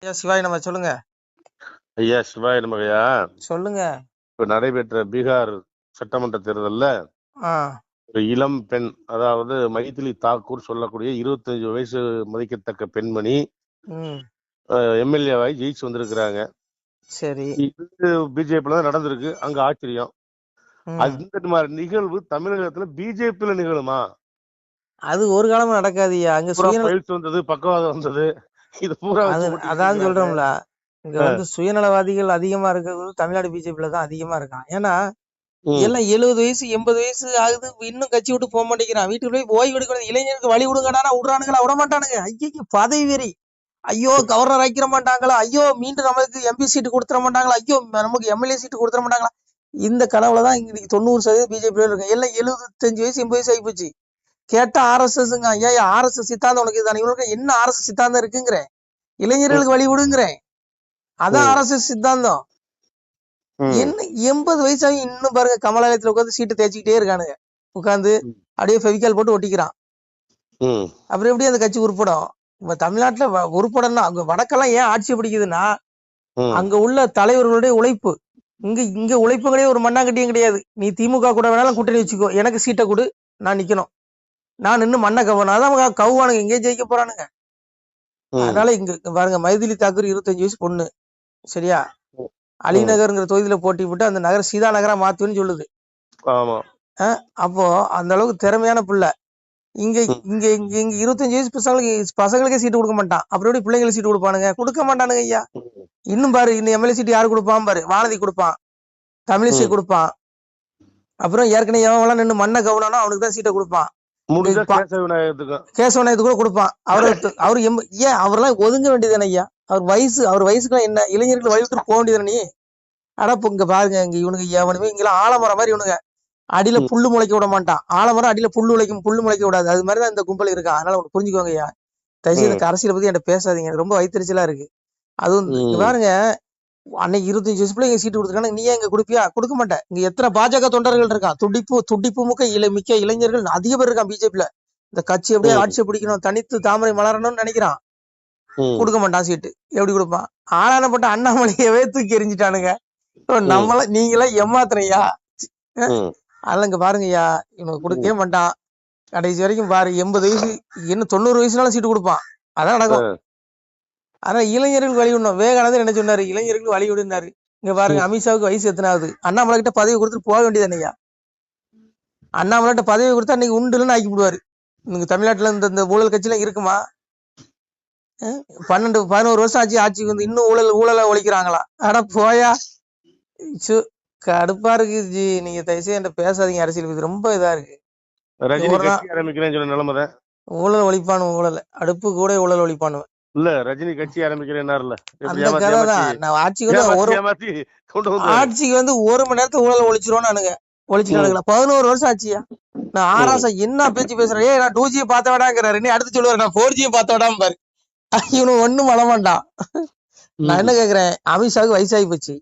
ஐயா சிவாய் நம்ம சொல்லுங்க. ஐயா சிவாய நமகையா. சொல்லுங்க. இப்ப நடைபெற்ற பீகார் சட்டமன்ற தேர்தல்ல ஆ. ஒரு இளம் பெண், அதாவது மைதிலி தாக்கூர் சொல்லக்கூடிய 25 வயசு மதிக்கத்தக்க பெண்மணி ம். எம்எல்ஏவாய் ஜெயிச்சு வந்திருக்கிறாங்க. சரி. இது பிஜேபியில தான் நடந்திருக்கு. அங்க ஆச்சரியம். ம். இந்த மாதிரி நிகழ்வு தமிழகத்துல பிஜேபியில நிகழுமா? அது ஒரு காலமும் நடக்காதுய்யா. அங்க பூரா பயிற்சி வந்தது, பக்கவாதம் வந்தது, இது பூரா அது வச்சு ஓட்டிக்கிட்டு அதான் இருக்கிறாங்க. சொல்றோம்ல. இங்க சுயநலவாதிகள் அதிகமா இருக்கிறது தமிழ்நாடு பிஜேபியில தான் அதிகமா இருக்கான். ஏன்னா எல்லாம் 70 வயசு 80 வயசு ஆகுது, இன்னும் கட்சி விட்டு போக மாட்டேங்கிறான். வீட்டுக்கு போய் ஓய்வு எடுக்கணும், இளைஞருக்கு வழி விடுங்கடா விடுறானுங்களா? விட மாட்டானுங்க. ஐயோ பதவி வெறி. ஐயோ கவர்னர் ஆக்கிற மாட்டாங்களா? ஐயோ மீண்டும் நமக்கு எம்பி சீட்டு கொடுத்துட மாட்டாங்களா? ஐயோ நமக்கு எம்எல்ஏ சீட்டு கொடுத்துட மாட்டாங்களா? இந்த கனவுலதான் இன்னைக்கு 90% பிஜேபி இருக்கு. எல்லாம் 75 வயசு 80 வயசு ஆகிப்போச்சு. கேட்டா ஆர்எஸ்எஸ்ங்க. ஐயா ஆர்எஸ்எஸ் சித்தாந்தம் உனக்கு இதுதானே? இவனுக்கு என்ன ஆர்எஸ்எஸ் சித்தாந்தம் இருக்குங்கிறேன். இளைஞர்களுக்கு வழி விடுங்கிறேன். அதான் ஆர்எஸ்எஸ் சித்தாந்தம். என்ன 80 வயசாகி இன்னும் பாருங்க கமலாலயத்துல உட்காந்து சீட்டு தேய்ச்சிக்கிட்டே இருக்கானுங்க. உட்காந்து அப்படியே ஃபெவிகால் போட்டு ஒட்டிக்கிறான். அப்புறம் எப்படி அந்த கட்சி உருப்படும்? இப்ப தமிழ்நாட்டுல உருப்படம்னா அங்க வடக்கெல்லாம் ஏன் ஆட்சி பிடிக்குதுன்னா அங்க உள்ள தலைவர்களுடைய உழைப்பு. இங்க உழைப்பு கிடையாது, ஒரு மண்ணாங்கட்டியும் கிடையாது. நீ திமுக கூட வேணாலும் கூட்டணி வச்சுக்கோ, எனக்கு சீட்டை கொடு, நான் நிக்கணும், நான் நின்று மண்ணை கவனம். அதான் கவுவானுங்க, எங்கேயும் ஜெயிக்க போறானுங்க. அதனால இங்க பாருங்க, மைதிலி தாக்கூர் 25 வயசு பொண்ணு, சரியா? அலிநகர்ங்கிற தொகுதியில போட்டி போட்டு அந்த நகர் சீதா நகரா மாத்துன்னு சொல்லுது. அப்போ அந்த அளவுக்கு திறமையான பிள்ளை. இங்க இங்க இங்க இங்க 25 வயசு பசங்களுக்கே சீட்டு கொடுக்க மாட்டான். அப்புறம் எப்படி பிள்ளைங்களுக்கு சீட்டு கொடுப்பானுங்க? கொடுக்க மாட்டானுங்க ஐயா. இன்னும் பாரு, இன்னும் எம்எல்ஏ சீட்டு யாரு கொடுப்பான் பாரு? வானதி கொடுப்பான், தமிழிசை கொடுப்பான். அப்புறம் ஏற்கனவே எவன் நின்று மண்ணை கவனம்னா அவனுக்கு தான் சீட்டை கொடுப்பான். கேசவநாயகத்துக்கு கூட கொடுப்பான். அவரு ஏன் அவரெல்லாம் ஒதுங்க வேண்டியதானே ஐயா? அவர் வயசுக்கு என்ன? இளைஞர்கள் வயசுக்கு போக வேண்டியதானே நீ? ஆனா இங்க பாருங்க, இங்க இவனுக்கு எவனுமே இங்கெல்லாம் ஆலமரம் மாதிரி இவனுங்க அடியில புல்லு முளைக்க விட மாட்டான். ஆலமரம் அடியில புல்லு முளைக்க விடாது. அது மாதிரிதான் இந்த கும்பல் இருக்கா. அதனால உனக்கு புரிஞ்சுக்கோங்க ஐயா. தயவுசெய்து எனக்கு அரசியலை பத்தி என்கிட்ட பேசாதீங்க, ரொம்ப வயிற்றுச்சலா இருக்கு. அதுவும் பாருங்க, அன்னைக்கு 25 வயசு பிள்ளை சீட்டு கொடுத்துருக்காங்க. நீ எங்க கொடுப்பியா? கொடுக்க மாட்டேன். இங்க எத்தனை பாஜக தொண்டர்கள் இருக்கான், துடிப்பு மிக்க இளைஞர்கள் அதிக பேர் இருக்கான் பிஜேபியில. இந்த கட்சி எப்படியே ஆட்சியை பிடிக்கணும், தனித்து தாமரை மலரணும்னு நினைக்கிறான். கொடுக்க மாட்டான் சீட்டு. எப்படி கொடுப்பான்? ஆளானப்பட்ட அண்ணாமலையவே தூக்கி எரிஞ்சிட்டானுங்க. நம்மள நீங்களா ஏமாத்துறையா? அதெல்லாம் இங்க பாருங்கய்யா, இவனுக்கு கொடுக்கவே மாட்டான். கடைசி வரைக்கும் பாரு, 80 வயசு இன்னும் 90 வயசுனாலும் சீட்டு கொடுப்பான். அதான் நடக்கும். ஆனா இளைஞர்களுக்கு வழி விடணும். விவேகானந்தர் என்ன சொன்னாரு? இளைஞர்களுக்கு வழி விடுனாரு. இங்க பாருங்க, அமித்ஷாவுக்கு வயசு எத்தனாவது? அண்ணாமலை கிட்ட பதவி கொடுத்துட்டு போக வேண்டியதானையா? அண்ணாமலை கிட்ட பதவி கொடுத்தா இன்னைக்கு உண்டுன்னு ஆக்கி விடுவாரு. இங்க தமிழ்நாட்டுல இந்த ஊழல் கட்சியெல்லாம் இருக்குமா? 11 வருஷம் ஆச்சு ஆட்சிக்கு வந்து இன்னும் ஊழலை ஒழிக்கிறாங்களா? ஆனா போயா, கடுப்பா இருக்கு ஜி. நீங்க தயவுசெய்து என்கிட்ட பேசாதீங்க அரசியல் பத்தி, ரொம்ப இதா இருக்கு. ஊழல் ஒழிப்பானு, ஊழல் அடுப்பு கூட ஊழல் ஒழிப்பானு இல்ல. ரஜினி கட்சி ஆரம்பிக்கிறேன் அந்த கதை தான். நான் ஆட்சிக்கு வந்து 1 மணி நேரத்துல ஊழல் ஒழிச்சிருவோன்னு ஒழிச்சுக்கானுங்களா? 11 வருஷம் ஆச்சியா. நான் ஆராசம் என்ன பேச்சு பேசுறேன்? நான் 2G பார்த்த விடாங்கிறாரு. நீ அடுத்து சொல்லுவாரு நான் 4G பார்த்த விடாம பாரு. இவனு ஒண்ணும் வள மாட்டான். நான் என்ன கேக்குறேன், அமித்ஷாவுக்கு வயசாகி போச்சு.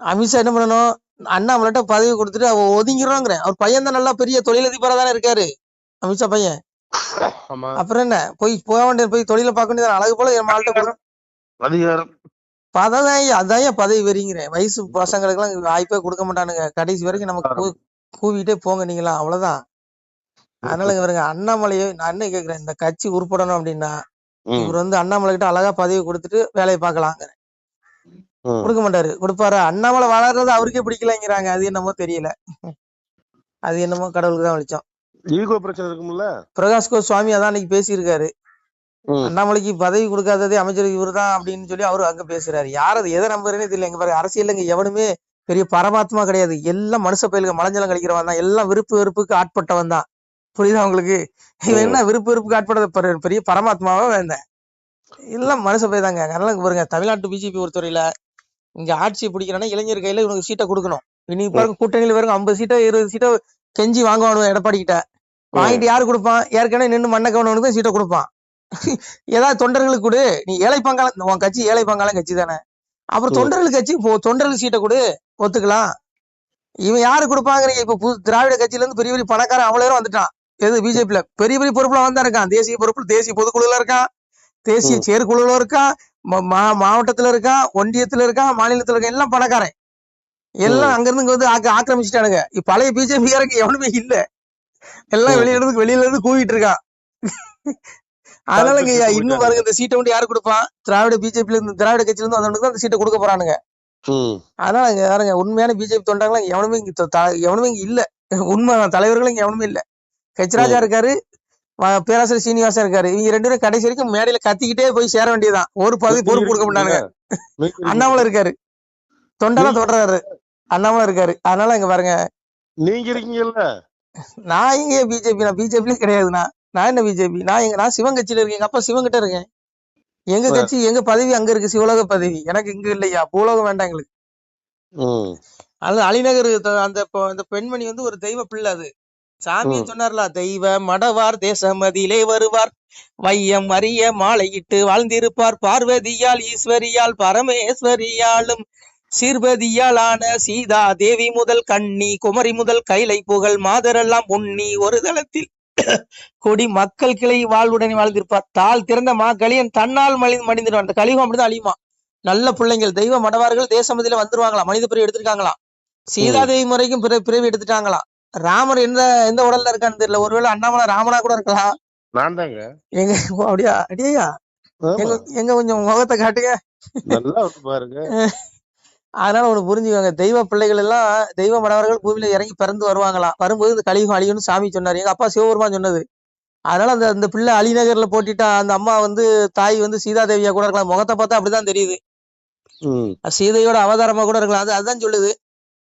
அமித்ஷா என்ன பண்ணணும்? அண்ணாமலைட்ட பதவி கொடுத்துட்டு அவ ஒதுங்கிறோங்கிறேன். அவர் பையன் தான் நல்லா பெரிய தொழிலதிபரா தானே இருக்காரு, அமித்ஷா பையன். அப்புறம் என்ன, போக வேண்டிய போய் தொழில பார்க்க வேண்டியது. அழகு போல என் மால்ட்ட அதிகாரம் அதான் பதவி வெறிங்கிறேன். வயசு பசங்களுக்கு எல்லாம் வாய்ப்பே கொடுக்க மாட்டானுங்க. கடைசி வரைக்கும் நமக்கு கூவிட்டே போங்க நீங்களா, அவ்வளவுதான். அதனால இவருங்க அண்ணாமலையை நான் என்ன கேக்குறேன், இந்த கட்சி உருப்படணும் அப்படின்னா இவர் வந்து அண்ணாமலை கிட்ட அழகா பதவி கொடுத்துட்டு வேலையை பார்க்கலாங்க. கொடுக்க மாட்டாரு. கொடுப்பாரு? அண்ணாமலை வளர்றது அவருக்கே பிடிக்கலங்கிறாங்க. அது என்னமோ தெரியல. அது என்னமோ கடவுளுக்கு தான் வெளிச்சம். பிரகாஷ் கோஸ்வாமி அதான் அன்னைக்கு பேசியிருக்காரு. அண்ணாமலைக்கு பதவி கொடுக்காததே அமைச்சர் இவரு தான் அப்படின்னு சொல்லி அவரு அங்க பேசுறாரு. யார் அது எதை நம்புறேன்னு தெரியல. எங்க பாரு, அரசியல் இங்க எவனுமே பெரிய பரமாத்மா கிடையாது. எல்லாம் மனுஷ பயிலுக்கு மலஞ்சலம் கழிக்கிறவன் தான். எல்லாம் வெறுப்புக்கு ஆட்பட்டவன் தான். புரியுதா உங்களுக்கு? இவன் என்ன வெறுப்புக்கு ஆட்பட்ட பெரிய பரமாத்மாவா வேண்டேன். எல்லாம் மனுஷ பயிர் தாங்க. அதனால பாருங்க, தமிழ்நாட்டு பிஜேபி பொறுத்தவரையில இங்க ஆட்சி பிடிக்கிறானா இளைஞர் கையில இவனுக்கு சீட்டை கொடுக்கணும். இன்னைக்கு பாருங்க, கூட்டணியில பாருங்க 50 சீட்டோ 20 சீட்டோ கெஞ்சி வாங்குவானு எடப்பாடி கிட்ட. வாங்கிட்டு யாரு கொடுப்பான்? ஏற்கனவே நின்று மண்ணை கவனவனுக்கு தான் சீட்டை கொடுப்பான். ஏதாவது தொண்டர்களுக்கு கொடு. நீ ஏழை பங்காளம், உன் கட்சி ஏழை பங்காளம் கட்சி தானே. அப்புறம் தொண்டர்களுக்கு கட்சி, தொண்டர்களுக்கு சீட்டை கொடு, ஒத்துக்கலாம். இவன் யாரு கொடுப்பாங்கிறீங்க? இப்ப திராவிட கட்சியில இருந்து பெரிய பெரிய பணக்காரன் அவ்வளவு வந்துட்டான். எது பிஜேபியில பெரிய பெரிய பொறுப்புல வந்தா இருக்கான். தேசிய பொறுப்புல தேசிய பொதுக்குழுல இருக்கான், தேசிய ம் செயற்குழுல இருக்கான், மாவட்டத்துல இருக்கான், ஒன்றியத்துல இருக்கான், மாநிலத்துல இருக்கான், எல்லாம் பணக்காரன். எல்லாம் ம் அங்கிருந்து இங்க வந்து ஆக்கிரமிச்சுட்டானுங்க. இப்ப பழைய பிஜேபிக்காரங்க எவனுமே இல்ல. எல்லாம் ம் வெளியில இருந்து கூவிட்டு இருக்கான். அதனாலங்க கருத்து இன்னும் போயிட்டானுங்க. பாருங்க, இந்த சீட்டை வந்து யாரு கொடுப்பான்? திராவிட இருந்து திராவிட கட்சியில இருந்து வந்தவனுக்கு தான் அந்த சீட்டை கொடுக்க போறானுங்க. ம் அதனால இங்க பாருங்க, உண்மையான பிஜேபி தொண்டங்களாம் எவனுமே இங்க இல்ல. உண்மை தலைவர்களும் இங்க எவனுமே இல்ல. கச்சிராஜா ம் இருக்காரு, பேராசிரியர் சீனிவாசன் இருக்காரு. இவங்க 2 பேரும் கடைசி வரைக்கும் மேடையில கத்திக்கிட்டே போய் சேர வேண்டியதுதான். ஒரு பதவி நீங்க பொறுப்பு கொடுக்க இருக்கீங்களா? மாட்டானுங்க. நீங்க அண்ணாமலை இருக்கீங்களா? இருக்காரு, தொண்டெல்லாம் நீங்க தொடர்றாரு, அண்ணாமலை இருக்காரு. அதனால இங்க பாருங்க, நீங்க இருக்கீங்கல்ல? நான் இங்க பிஜேபி, நான் பிஜேபிலே கிடையாதுண்ணா. நான் என்ன பிஜேபி? நான் சிவன் கட்சியில இருக்கேன். எங்க அப்பா சிவன் கிட்ட இருக்கேன். எங்க அஹ், கட்சி, எங்க பதவி அங்க இருக்கு, சிவலோக பதவி. எனக்கு இங்க இல்லையா, பூலோகம் வேண்டாம் எங்களுக்கு. ம் அது அலிநகர் அந்த பெண்மணி வந்து ஒரு தெய்வ பிள்ளை. அது சாமியை ம் சொன்னார்ல, தெய்வ மடவார் தேசமதியிலே வருவார், வையம் அறிய மாலையிட்டு வாழ்ந்திருப்பார், பார்வதியால் ஈஸ்வரியால் பரமேஸ்வரியாலும் சீர்பதியாலான சீதா தேவி முதல் கண்ணி குமரி முதல் கைலை புகழ் மாதரெல்லாம் உண்ணி ஒரு தளத்தில் கொடி மக்கள் கிளை வாழ்வுடனே வாழ்ந்திருப்பார், தாள் திறந்த மா கலியன் தன்னால் மடிந்துடுவான். அந்த கலியுகம் அப்படிதான் அழியுமா. நல்ல பிள்ளைங்கள் தெய்வ மடவார்கள் தேசமதியில வந்துருவாங்களாம், மனித பிறவி எடுத்திருக்காங்களாம். சீதா ம் தேவி முறைக்கும் பிறவி எடுத்துட்டாங்களாம். ராமர் எந்த உடல்ல இருக்கான்னு தெரியல. ஒருவேளை அண்ணாமலை ராமனா கூட இருக்கலாம். நான் தாங்க. எங்க அப்படியா? அடியா, ஆமா, எங்க எங்க கொஞ்சம் முகத்தை காட்டுங்க. நல்லா வந்து பாருங்க. அதனால ஒண்ணு புரிஞ்சுக்கோங்க, தெய்வ பிள்ளைகள் எல்லாம் தெய்வ மடவர்கள் பூமியில இறங்கி பிறந்து வருவாங்களாம். வரும்போது இந்த கலியுகம் அழியும்னு சாமி சொன்னாரு, எங்க அப்பா சிவபெருமான் சொன்னது. அதனால அந்த அந்த பிள்ளை அலிநகர்ல போட்டிட்டா அந்த அம்மா வந்து தாய் வந்து சீதா தேவியா கூட இருக்கலாம். முகத்தை பார்த்தா அப்படிதான் தெரியுது. ம் சீதையோட அவதாரமா கூட இருக்கலாம். அதுதான் சொல்லுது.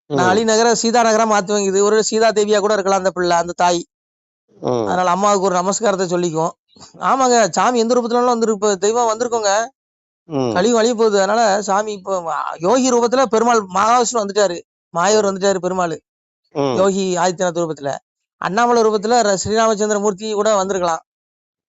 நான் ம் அலிநகர சீதா நகரா மாத்துவேங்க. இது ஒரு சீதா தேவியா கூட இருக்கலாம் அந்த பிள்ளை, அந்த தாய். ம் அதனால அம்மாவுக்கு ஒரு நமஸ்காரத்தை சொல்லிக்கும். ஆமாங்க, சாமி எந்த ரூபத்துல வந்துருக்கு, தெய்வம் வந்திருக்கோங்க. ம் கலியும் அழிய போகுது. அதனால சாமி இப்போ யோகி ரூபத்துல பெருமாள் மகாவிஷ்ணு வந்துட்டாரு, மாயவர் வந்துட்டாரு பெருமாள். ம் யோகி ஆதித்யநாத் ரூபத்துல, அண்ணாமலை ரூபத்துல ஸ்ரீராமச்சந்திர மூர்த்தி கூட வந்திருக்கலாம்.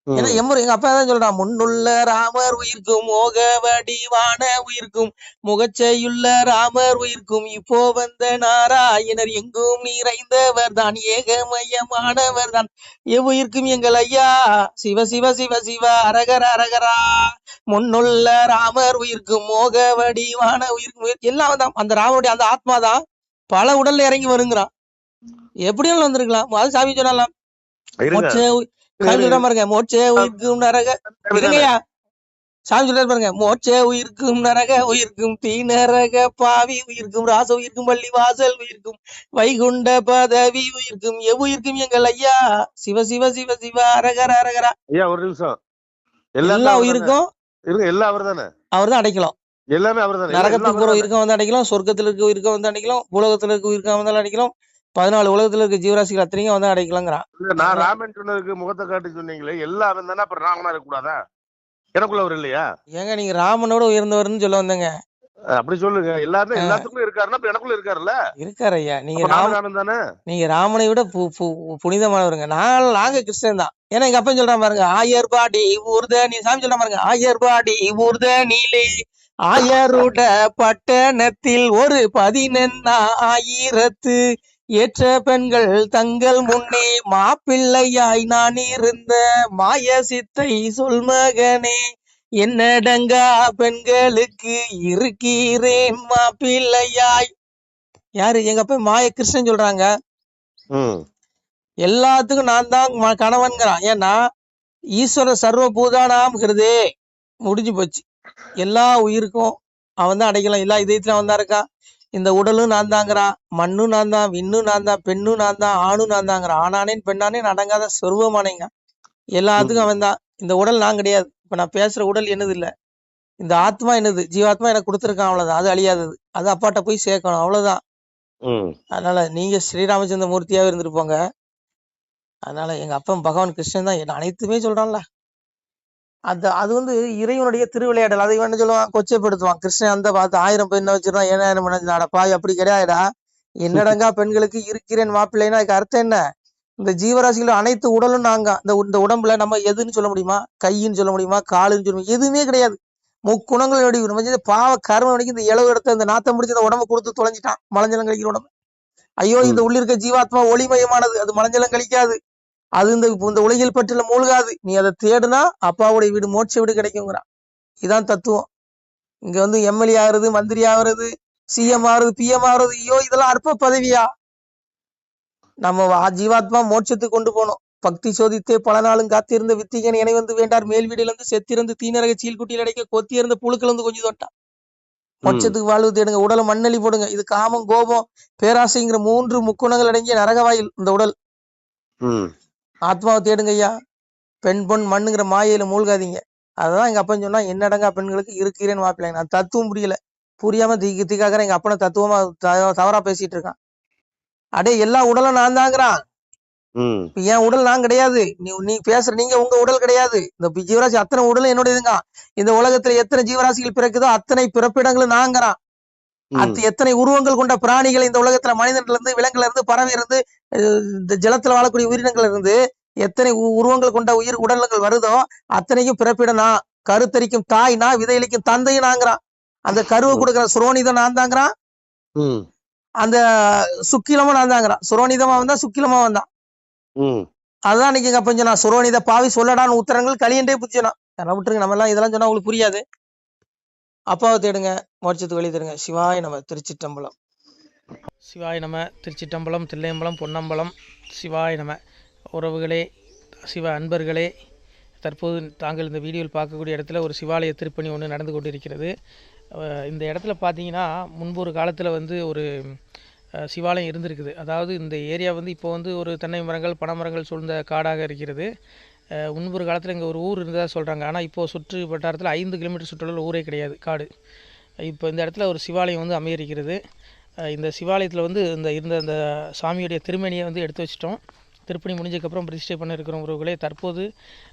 ஏன்னா ம் எங்க அப்பா தான் சொல்றான், முன்னுள்ள ராமர் உயிர்க்கும் மோக வடிவான உயிர்க்கும் முகச்சையுள்ள ராமர் உயிர்க்கும் இப்போ வந்த நாராயணர் எங்கும் நிறைந்தவர் தான் ஏகமயமானவர் தான் எவ்வுயிர்க்கும் எங்கள் ஐயா சிவ சிவ சிவ சிவ அரகர அரகரா. முன்னுள்ள ராமர் உயிர்க்கும் மோக வடிவான உயிர்க்கும் எல்லாம் தான் அந்த ராமருடைய அந்த ஆத்மா தான் பல உடல்ல இறங்கி வருங்கிறான். எப்படியும் வந்திருக்கலாம். அது சாமி சொன்னாலாம். இருங்க. சாமி சொல்ற பாருங்க, மோட்சே உயிர்க்கும் நரக, இருங்கய்யா, சாமி சொல்றாரு பாருங்க, மோட்சே உயிர்க்கும் நரக உயிர்க்கும் தீ நரக பாவி உயிர்க்கும் ராச உயிர்க்கும் பள்ளி வாசல் உயிர்க்கும் வைகுண்ட பதவி உயிர்க்கும் எவ்வுயிர்க்கும் எங்கள் ஐயா சிவ சிவ சிவ சிவ அரகர அரகரா. ஐயா ஒரு நிமிஷம். எல்லா உயிருக்கும் இருங்க, எல்லாம் அவர் தானே? அவர் தான் அடைக்கலாம். எல்லாமே அவர் தானே? நரகத்துக்கு போற உயிர்க்கம் வந்து அடைக்கலாம், சொர்க்கத்துல இருக்க உயிர்க்கம் வந்து அடைக்கலாம், உலகத்துல இருக்க உயிர்க்கம் வந்து அடைக்கலாம், 14 உலகத்துல இருக்க ஜீவராசிகள் அத்தனையும் வந்து அடைக்கலாங்கிறான். நான் ராமன் சொன்னதுக்கு முகத்தை காட்டி சொன்னீங்களே, எல்லாம் அவன் தானே, அப்புறம் ராமனா இருக்க கூடாதா? எனக்குள்ள அவர் இல்லையா? ஏங்க நீங்க ராமனோட உயர்ந்தவர்னு சொல்ல வந்தேங்க. அப்படி சொல்லுங்க. எல்லாருமே எல்லாத்துக்கும் இருக்காருன்னா அப்ப எனக்குள்ள இருக்காருல்ல? இருக்காரு ஐயா. நானும் தானே? நீங்க ராமனை விட புனிதமானவருங்க. நாங்க கிறிஸ்டியன் தான். ஏன்னா எங்க அப்பா சொல்றான் பாருங்க, ஆயர்பாடி ஊர்தனி, சாமி சொல்றான் பாருங்க, ஆயர்பாடி ஊர்தனிலே ஆயருட பட்டணத்தில் ஒரு 14,000 ஏற்ற பெண்கள் தங்கள் முன்னே மாப்பிள்ளையாய் நான் இருந்த மாய சித்தை சொல் மகனே, என்னடங்கா பெண்களுக்கு இருக்கிறேன் மாப்பிள்ளையாய். யாரு? எங்க அப்பா மாய கிருஷ்ணன் சொல்றாங்க. எல்லாத்துக்கும் நான் தான் கணவன்கிறான். ஏன்னா ஈஸ்வர சர்வ பூதானாம் ஹிருதே, முடிஞ்சு போச்சு. எல்லா உயிருக்கும் அவன் தான் அடைக்கலாம். எல்லா இதயத்திலும் அவன் தான் இருக்கான். இந்த உடலும் நான் தாங்கிறான், மண்ணும் நான் தான், விண்ணும் நான் தான், பெண்ணும் நான் தான், ஆணும் நான் தாங்கிறான். ஆனானேன் பெண்ணானேன் அடங்காத சொருவமானேங்க. எல்லாத்துக்கும் அவன் தான். இந்த உடல் நான் கிடையாது. இப்ப நான் பேசுற உடல் என்னது இல்ல, இந்த ஆத்மா என்னது, ஜீவாத்மா எனக்கு கொடுத்துருக்கான், அவ்வளவுதான். அது அழியாதது. அது அப்பாட்ட போய் சேர்க்கணும், அவ்வளவுதான். அதனால நீங்க ஸ்ரீராமச்சந்திர மூர்த்தியாவே இருந்துட்டு போங்க. அதனால எங்க அப்பா பகவான் கிருஷ்ணன் தான் அனைத்துமே சொல்றான்ல. அது வந்து இறைவனுடைய திருவிளையாடல். அதை என்ன சொல்லுவான், கொச்சைப்படுத்துவான். கிருஷ்ணன் அந்த பார்த்து 1000 பெண்ணை வச்சிருந்தான், 7000 பண்ணா பாய், அப்படி கிடையாதுடா. என்னடங்கா பெண்களுக்கு இருக்கிறேன் மாப்பிள்ளைன்னா அதுக்கு அர்த்தம் என்ன? இந்த ஜீவராசிகள் அனைத்து உடலும் நாங்க. இந்த உடம்புல நம்ம எதுன்னு சொல்ல முடியுமா? கையின்னு சொல்ல முடியுமா? காலுன்னு சொல்ல முடியுமா? எதுவுமே கிடையாது. முக்குணங்கள் நம்ம பாவ கர்மம் வரைக்கும் இந்த இளவு இடத்த இந்த நாத்தம் முடிச்சு இந்த உடம்பு கொடுத்து தொலைஞ்சிட்டான், மலஞ்சலம் கழிக்கிற உடம்பு. ஐயோ, இந்த உள்ள இருக்க ஜீவாத்மா ஒளிமயமானது, அது மலஞ்சலம் கழிக்காது. அது இந்த உலகில் பற்றில மூழ்காது. நீ அதை தேடுனா அப்பாவுடைய வீடு, மோட்ச வீடு கிடைக்குங்கிறான். இதான் தத்துவம். இங்க வந்து எம்எல்ஏ ஆகுறது, மந்திரி ஆகுறது, சிஎம் ஆகுறது, பிஎம் ஆகுறது, ஐயோ இதெல்லாம் அற்ப பதவியா? நம்ம ஜீவாத்மா மோட்சத்துக்கு கொண்டு போனோம். பக்தி சோதித்தே பல நாளும் காத்திருந்த வித்திகன் இணை வந்து வேண்டார், மேல் வீடிலிருந்து செத்திருந்து தீநரக சீல்குட்டியில் அடைக்க கொத்தியிருந்த புழுக்கள் வந்து கொஞ்சம் தொட்டா. மோட்சத்துக்கு வாழ்வு தேடுங்க. உடலை மண்ணெளி போடுங்க. இது காமம், கோபம், பேராசைங்கிற 3 முக்குணங்கள் அடங்கிய நரகவாயில் இந்த உடல். ஆத்மாவை தேடுங்க ஐயா. பெண் பொன் மண்ணுங்கிற மாயையில மூழ்காதீங்க. அதான் எங்க அப்பன் சொன்னா, என்னடங்கா பெண்களுக்கு இருக்கிறேன்னு மாப்பிள்ளைங்க. நான் தத்துவம் புரியல, புரியாம திக்காக்குறேன். எங்க அப்பனை தத்துவமா தவறா பேசிட்டு இருக்கான். அடே எல்லா உடலும் நான் தாங்கிறான். என் உடல் நான் கிடையாது. நீ பேசுற நீங்க உங்க உடல் கிடையாது. இந்த ஜீவராசி அத்தனை உடலும் என்னுடையதுங்க. இந்த உலகத்துல எத்தனை ஜீவராசிகள் பிறக்குதோ அத்தனை பிறப்பிடங்களும் நாங்கிறான். எத்தனை உருவங்கள் கொண்ட பிராணிகள் இந்த உலகத்துல, மனிதன்ல இருந்து, விலங்குல இருந்து, பறவை இருந்து, இந்த ஜலத்துல வாழக்கூடிய உயிரினங்கள் இருந்து எத்தனை உருவங்கள் கொண்ட உயிர் உடல்கள் வருதோ அத்தனைக்கும் பிறப்பிடம் நான். கருத்தரிக்கும் தாய் நான், விதையளிக்கும் தந்தையும் நாங்கிறான். அந்த கருவை கொடுக்குற சுரோனிதம் நான் தாங்கிறான். அந்த சுக்கிலமா நான் தாங்கிறான். சுரோனிதமா வந்தா சுக்கிலமா வந்தான். அதுதான் இன்னைக்கு எங்க அப்பன் சொன்னா, சுரோனித பாவி சொல்லடான்னு உத்தரங்கள் களியண்டே புத்தினா. அதெல்லாம் விட்டுருங்க. நம்ம எல்லாம் இதெல்லாம் சொன்னா உங்களுக்கு புரியாது. அப்பாவை தேடுங்க, மோட்சத்துக்கு வழி தருங்க. சிவாய நம. திருச்சிற்றம்பலம். சிவாய நம. திருச்சிற்றம்பலம், தில்லையம்பலம், பொன்னம்பலம். சிவாய நம. உறவுகளே, சிவ அன்பர்களே, தற்போது தாங்கள் இந்த வீடியோவில் பார்க்கக்கூடிய இடத்துல ஒரு சிவாலய திருப்பணி ஒன்று நடந்து கொண்டிருக்கிறது. இந்த இடத்துல பார்த்தீங்கன்னா, முன்பு ஒரு காலத்தில் வந்து ஒரு சிவாலயம் இருந்திருக்குது. அதாவது இந்த ஏரியா வந்து இப்போ வந்து ஒரு தென்னை மரங்கள், பனைமரங்கள் சூழ்ந்த காடாக இருக்கிறது. முன்பு ஒரு காலத்தில் இங்கே ஒரு ஊர் இருந்ததாக சொல்கிறாங்க. ஆனால் இப்போது சுற்று வட்டாரத்தில் 5 கிலோமீட்டர் சுற்றுலா ஊரே கிடையாது, காடு. இப்போ இந்த இடத்துல ஒரு சிவாலயம் வந்து அமையிருக்கிறது. இந்த சிவாலயத்தில் வந்து இருந்த அந்த சாமியுடைய திருமணியை வந்து எடுத்து வச்சிட்டோம். திருப்பணி முடிஞ்சதுக்கப்புறம் பிரதிஷ்டை பண்ண இருக்கிற உறவுகளே, தற்போது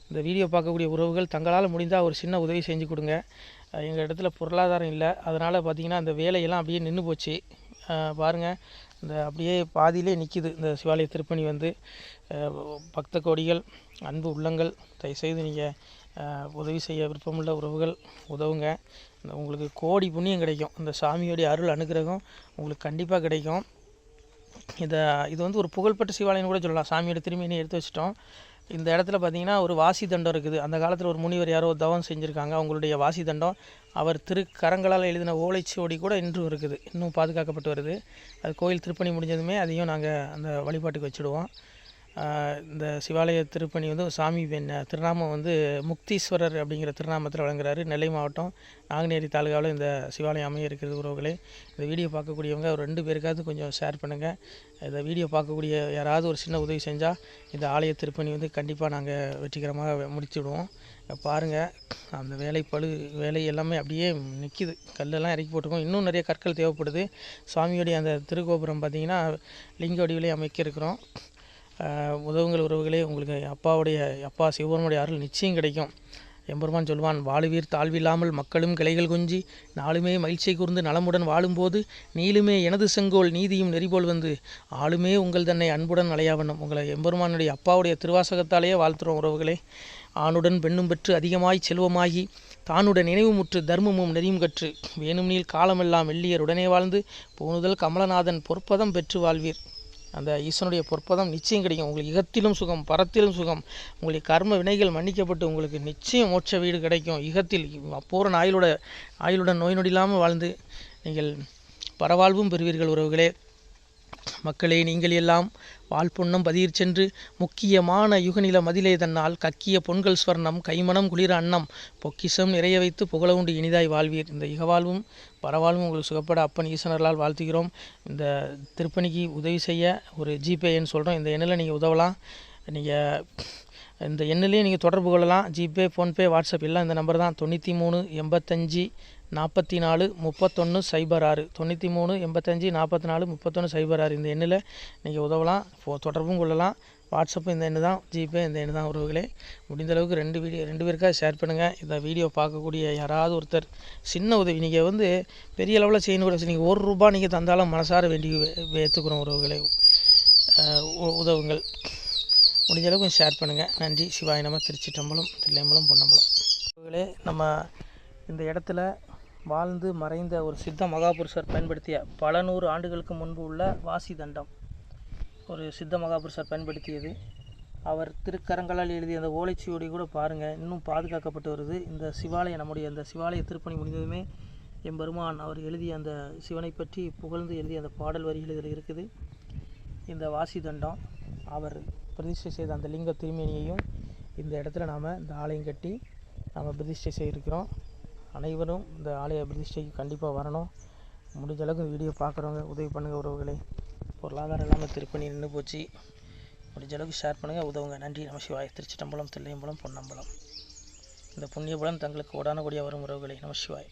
இந்த வீடியோ பார்க்கக்கூடிய உறவுகள் தங்களால் முடிந்தால் ஒரு சின்ன உதவி செஞ்சு கொடுங்க. எங்கள் இடத்துல பொருளாதாரம் இல்லை. அதனால் பார்த்திங்கன்னா அந்த வேலையெல்லாம் அப்படியே நின்று போச்சு. பாருங்கள், இந்த அப்படியே பாதியிலே நிற்கிது இந்த சிவாலய திருப்பணி வந்து. பக்த கோடிகள், அன்பு உள்ளங்கள், தயவுசெய்து நீங்கள் உதவி செய்ய விருப்பமுள்ள உறவுகள் உதவுங்க. உங்களுக்கு கோடி புண்ணியம் கிடைக்கும். இந்த சாமியோடைய அருள் அனுகிரகம் உங்களுக்கு கண்டிப்பாக கிடைக்கும். இது வந்து ஒரு புகழ்பெற்ற சிவாலயம் கூட சொல்லலாம். சாமியோட திருமணியை எடுத்து வச்சிட்டோம். இந்த இடத்துல பார்த்திங்கன்னா ஒரு வாசி தண்டம் இருக்குது. அந்த காலத்தில் ஒரு முனிவர் யாரோ தவம் செஞ்சுருக்காங்க. அவங்களுடைய வாசி தண்டம் அவர் திருக்கரங்களால் எழுதின ஓலைச்சுவடி கூட இன்றும் இருக்குது, இன்னும் பாதுகாக்கப்பட்டு வருது. அது கோயில் திருப்பணி முடிஞ்சதுமே அதையும் நாங்கள் அந்த வழிபாட்டுக்கு வச்சுடுவோம். இந்த சிவாலய திருப்பணி வந்து சாமி திருநாமம் வந்து முக்தீஸ்வரர் அப்படிங்கிற திருநாமத்தில் வழங்குறாரு. நெல்லை மாவட்டம் நாங்குநேரி தாலுகாவில் இந்த சிவாலயம் அமைய இருக்கிறது உறவுகளே. இந்த வீடியோ பார்க்கக்கூடியவங்க ஒரு 2 பேருக்காவது கொஞ்சம் ஷேர் பண்ணுங்கள். இந்த வீடியோ பார்க்கக்கூடிய யாராவது ஒரு சின்ன உதவி செஞ்சால் இந்த ஆலய திருப்பணி வந்து கண்டிப்பாக நாங்கள் வெற்றிகரமாக முடிச்சுடுவோம். பாருங்கள், அந்த வேலை எல்லாமே அப்படியே நிற்கிது. கல்லெல்லாம் இறக்கி போட்டிருக்கோம். இன்னும் நிறைய கற்கள் தேவைப்படுது. சுவாமியோடைய அந்த திருக்கோபுரம் பார்த்திங்கன்னா லிங்க வடிவிலே அமைக்க இருக்கிறோம். உதவுங்கள் உறவுகளே. உங்களுக்கு அப்பா சிவபெருமானுடைய அருள் நிச்சயம் கிடைக்கும். எம்பெருமான் சொல்வான், வாழுவீர் தாழ்வில்லாமல் மக்களும் கிளைகள் கொஞ்சி நாளுமே மகிழ்ச்சியை கூர்ந்து நலமுடன் வாழும்போது நீளுமே எனது செங்கோல் நீதியும் நெறிபோல் வந்து ஆளுமே உங்கள் தன்னை அன்புடன் அலையாவண்ணம். உங்களை எம்பெருமானுடைய அப்பாவுடைய திருவாசகத்தாலேயே வாழ்த்துறோம் உறவுகளே. ஆணுடன் பெண்ணும் பெற்று அதிகமாய் செல்வமாகி தானுடன் நினைவுமுற்று தர்மமும் நெறியும் கற்று வேணும்னில் காலமெல்லாம் வெள்ளியர் உடனே வாழ்ந்து போனுதல் கமலநாதன் பொற்பதம் பெற்று வாழ்வீர். அந்த ஈசனுடைய பொற்பதம் நிச்சயம் கிடைக்கும். உங்களுக்கு இகத்திலும் சுகம், பரத்திலும் சுகம். உங்களுடைய கர்ம வினைகள் மன்னிக்கப்பட்டு உங்களுக்கு நிச்சயம் மோட்ச வீடு கிடைக்கும். இகத்தில் பூரண ஆயுளுடன் நோய் நொடி இல்லாமல் வாழ்ந்து நீங்கள் பரவாழ்வும் பெறுவீர்கள் உறவுகளே. மக்களே, நீங்கள் எல்லாம் வாழ்பொன்னம் பதியிற் சென்று முக்கியமான யுகநில மதிலே தன்னால் கக்கிய பொன்கள் ஸ்வர்ணம் கைமணம் குளிர அன்னம் பொக்கிஷம் நிறைய வைத்து புகழ உண்டு இனிதாய் வாழ்வீர். இந்த இகவாழ்வும் பரவாழ்வும் உங்களுக்கு சுகப்பட அப்பன் ஈசனர்களால் வாழ்த்துகிறோம். இந்த திருப்பணிக்கு உதவி செய்ய ஒரு ஜிபே எண் சொல்கிறோம். இந்த எண்ணில் நீங்கள் உதவலாம். நீங்கள் இந்த எண்ணிலேயே நீங்கள் தொடர்பு கொள்ளலாம். ஜிபே, ஃபோன்பே, வாட்ஸ்அப் எல்லாம் இந்த நம்பர் தான். 93 85 44 31 06 93 85 44 31 06. இந்த எண்ணில் நீங்கள் உதவலாம், தொடர்பும் கொள்ளலாம். வாட்ஸ்அப்பு இந்த எண்ணு தான், ஜிபே இந்த எண்ணு தான் உறவுகளே. முடிந்தளவுக்கு 2 பேருக்காக ஷேர் பண்ணுங்கள். இந்த வீடியோ பார்க்கக்கூடிய யாராவது ஒருத்தர் சின்ன உதவி, நீங்கள் வந்து பெரிய அளவில் செய்யணும் கூட, நீங்கள் ₹1 நீங்கள் தந்தாலும் மனசார வேண்டி ஏற்றுக்கிறோம் உறவுகளே. உதவுங்கள். முடிஞ்ச அளவுக்கு கொஞ்சம் ஷேர் பண்ணுங்கள். நன்றி. சிவாய நம. திருச்சிற்றம்பலம், தில்லையம்பலம், பொன்னம்பலம். உறவுகளே, நம்ம இந்த இடத்துல வாழ்ந்து மறைந்த ஒரு சித்த மகாபுருஷர் பயன்படுத்திய பல 100 ஆண்டுகளுக்கு முன்பு உள்ள வாசி தண்டம் ஒரு சித்த மகாபுருஷர் பயன்படுத்தியது. அவர் திருக்கரங்களால் எழுதிய அந்த ஓலைச்சுவடி கூட பாருங்கள், இன்னும் பாதுகாக்கப்பட்டு வருது. இந்த சிவாலயம், நம்முடைய அந்த சிவாலய திருப்பணி முடிந்ததுமே எம்பெருமான் அவர் எழுதிய அந்த சிவனை பற்றி புகழ்ந்து எழுதிய அந்த பாடல் வரிகள் இதில் இருக்குது. இந்த வாசி தண்டம், அவர் பிரதிஷ்டை செய்த அந்த லிங்க திருமேனியையும் இந்த இடத்துல நாம் இந்த ஆலயம் கட்டி நாம் பிரதிஷ்டை செய்திருக்கிறோம். அனைவரும் இந்த ஆலய பிரதிஷ்டைக்கு கண்டிப்பாக வரணும். முடிஞ்ச அளவுக்கு வீடியோ பார்க்குறவங்க உதவி பண்ணுங்கள் உறவுகளை. பொருளாதாரம் இல்லாமல் திருப்பணி நின்று போச்சு. முடிஞ்ச அளவுக்கு ஷேர் பண்ணுங்கள், உதவுங்க. நன்றி. நமசிவாய. திருச்சிட்டம்பலம், தில்லையம்பலம், பொன்னம்பலம். இந்த புண்ணியபலம் தங்களுக்கு உடான கூடிய வரும் உறவுகளை. நமசிவாய்.